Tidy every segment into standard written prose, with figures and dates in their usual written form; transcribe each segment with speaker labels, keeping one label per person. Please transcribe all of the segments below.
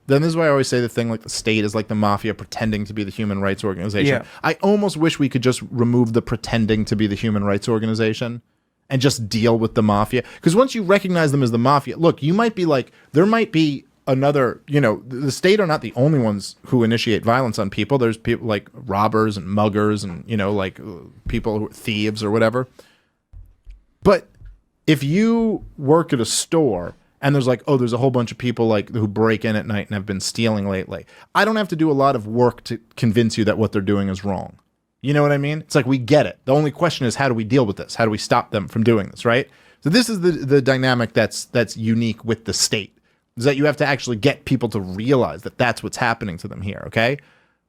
Speaker 1: Then this is why I always say the thing like the state is like the mafia pretending to be the human rights organization.
Speaker 2: Yeah.
Speaker 1: I almost wish we could just remove the pretending to be the human rights organization and just deal with the mafia. Because once you recognize them as the mafia, look, you might be like, there might be another, you know, the state are not the only ones who initiate violence on people. There's people like robbers and muggers and, you know, like people who are thieves or whatever. But if you work at a store and there's like, oh, there's a whole bunch of people like who break in at night and have been stealing lately, I don't have to do a lot of work to convince you that what they're doing is wrong. You know what I mean? It's like, we get it. The only question is, how do we deal with this? How do we stop them from doing this, right? So this is the dynamic that's unique with the state, is that you have to actually get people to realize that that's what's happening to them here, okay?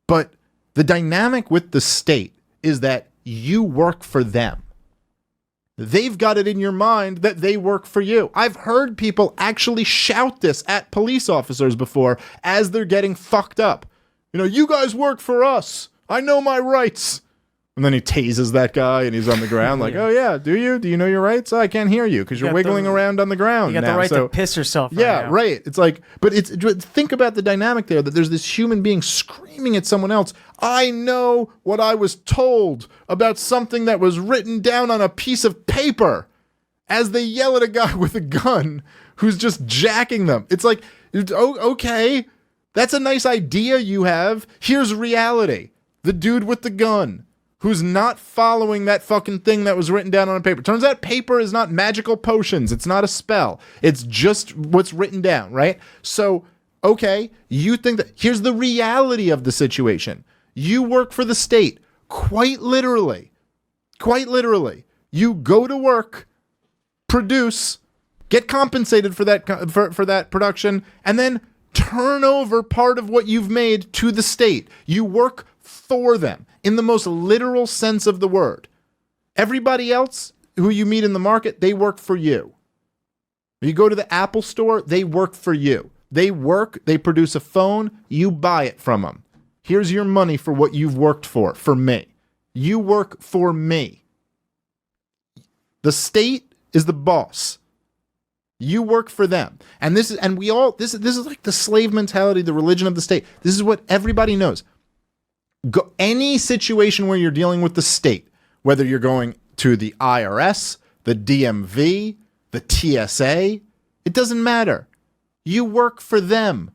Speaker 1: But the dynamic with the state is that you work for them. They've got it in your mind that they work for you. I've heard people actually shout this at police officers before as they're getting fucked up. You know, you guys work for us. I know my rights. And then he tases that guy and he's on the ground like, oh yeah, do you? Do you know your rights? Oh, I can't hear you because you're wiggling around on the ground.
Speaker 2: You got the right to piss yourself.
Speaker 1: Yeah, right. It's like, but think about the dynamic there, that there's this human being screaming at someone else. I know what I was told about something that was written down on a piece of paper, as they yell at a guy with a gun who's just jacking them. It's like, oh, okay, that's a nice idea you have. Here's reality. The dude with the gun who's not following that fucking thing that was written down on a paper. Turns out paper is not magical potions. It's not a spell. It's just what's written down, right? So, okay, you think that, here's the reality of the situation. You work for the state, quite literally. Quite literally. You go to work, produce, get compensated for that for that production, and then turn over part of what you've made to the state. You work for them in the most literal sense of the word. Everybody else who you meet in the market, they work for you. You go to the Apple store, they work for you. They work, they produce a phone, you buy it from them. Here's your money for what you've worked for me. You work for me. The state is the boss. You work for them. And this is like the slave mentality, the religion of the state. This is what everybody knows. Any situation where you're dealing with the state, whether you're going to the IRS, the DMV, the TSA, it doesn't matter. You work for them.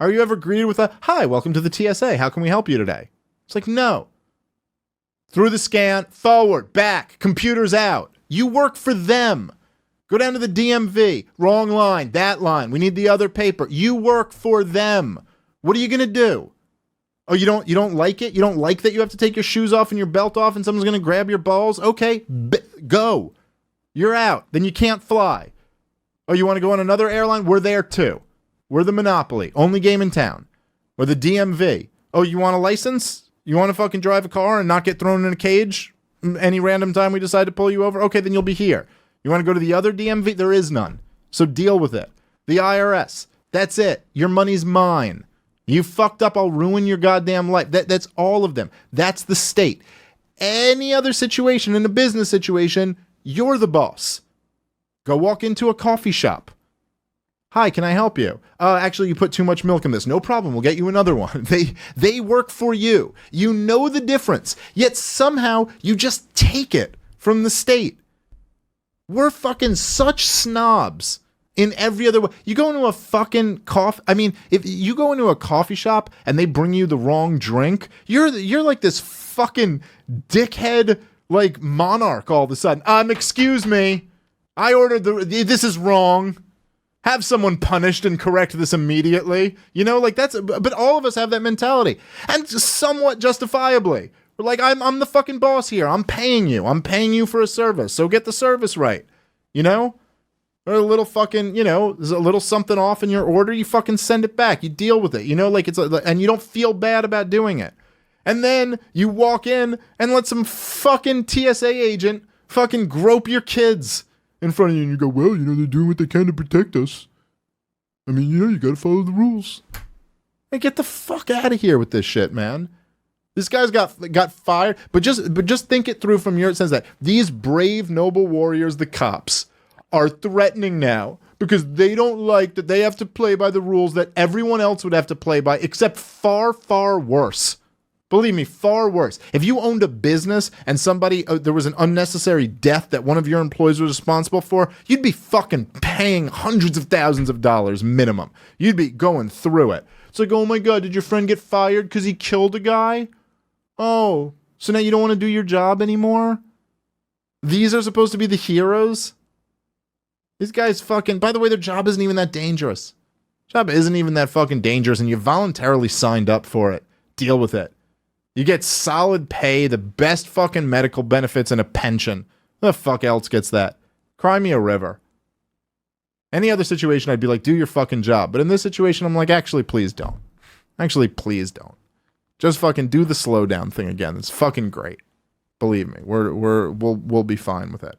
Speaker 1: Are you ever greeted with a, hi, welcome to the TSA. How can we help you today? It's like, no. Through the scan, forward, back, computers out. You work for them. Go down to the DMV. Wrong line, that line. We need the other paper. You work for them. What are you going to do? Oh, you don't like it? You don't like that you have to take your shoes off and your belt off and someone's going to grab your balls? Okay, go. You're out. Then you can't fly. Oh, you want to go on another airline? We're there too. We're the monopoly. Only game in town. Or the DMV. Oh, you want a license? You want to fucking drive a car and not get thrown in a cage any random time we decide to pull you over? Okay, then you'll be here. You want to go to the other DMV? There is none. So deal with it. The IRS. That's it. Your money's mine. You fucked up, I'll ruin your goddamn life. That's all of them. That's the state. Any other situation, in a business situation, you're the boss. Go walk into a coffee shop. Hi, can I help you? Actually, you put too much milk in this. No problem, we'll get you another one. They work for you. You know the difference. Yet somehow you just take it from the state. We're fucking such snobs. In every other way. You go into a fucking if you go into a coffee shop and they bring you the wrong drink, you're like this fucking dickhead, like monarch all of a sudden. Excuse me. I ordered this is wrong. Have someone punished and correct this immediately. You know, like but all of us have that mentality. And somewhat justifiably. We're like, I'm the fucking boss here. I'm paying you. I'm paying you for a service. So get the service right. You know? Or a little fucking, you know, there's a little something off in your order, you fucking send it back. You deal with it, you know, like and you don't feel bad about doing it. And then you walk in and let some fucking TSA agent fucking grope your kids in front of you and you go, well, you know, they're doing what they can to protect us. I mean, you know, you gotta follow the rules. Hey, get the fuck out of here with this shit, man. This guy's got fired, but just think it through from your sense that these brave, noble warriors, the cops, are threatening now because they don't like that they have to play by the rules that everyone else would have to play by, except far, far worse. Believe me, far worse. If you owned a business and there was an unnecessary death that one of your employees was responsible for, you'd be fucking paying hundreds of thousands of dollars minimum. You'd be going through it. It's like, oh my God, did your friend get fired because he killed a guy? Oh, so now you don't want to do your job anymore? These are supposed to be the heroes? These guys fucking, by the way, their job isn't even that dangerous. Job isn't even that fucking dangerous, and you voluntarily signed up for it. Deal with it. You get solid pay, the best fucking medical benefits, and a pension. Who the fuck else gets that? Cry me a river. Any other situation, I'd be like, do your fucking job. But in this situation, I'm like, actually, please don't. Actually, please don't. Just fucking do the slow down thing again. It's fucking great. Believe me, we'll be fine with it.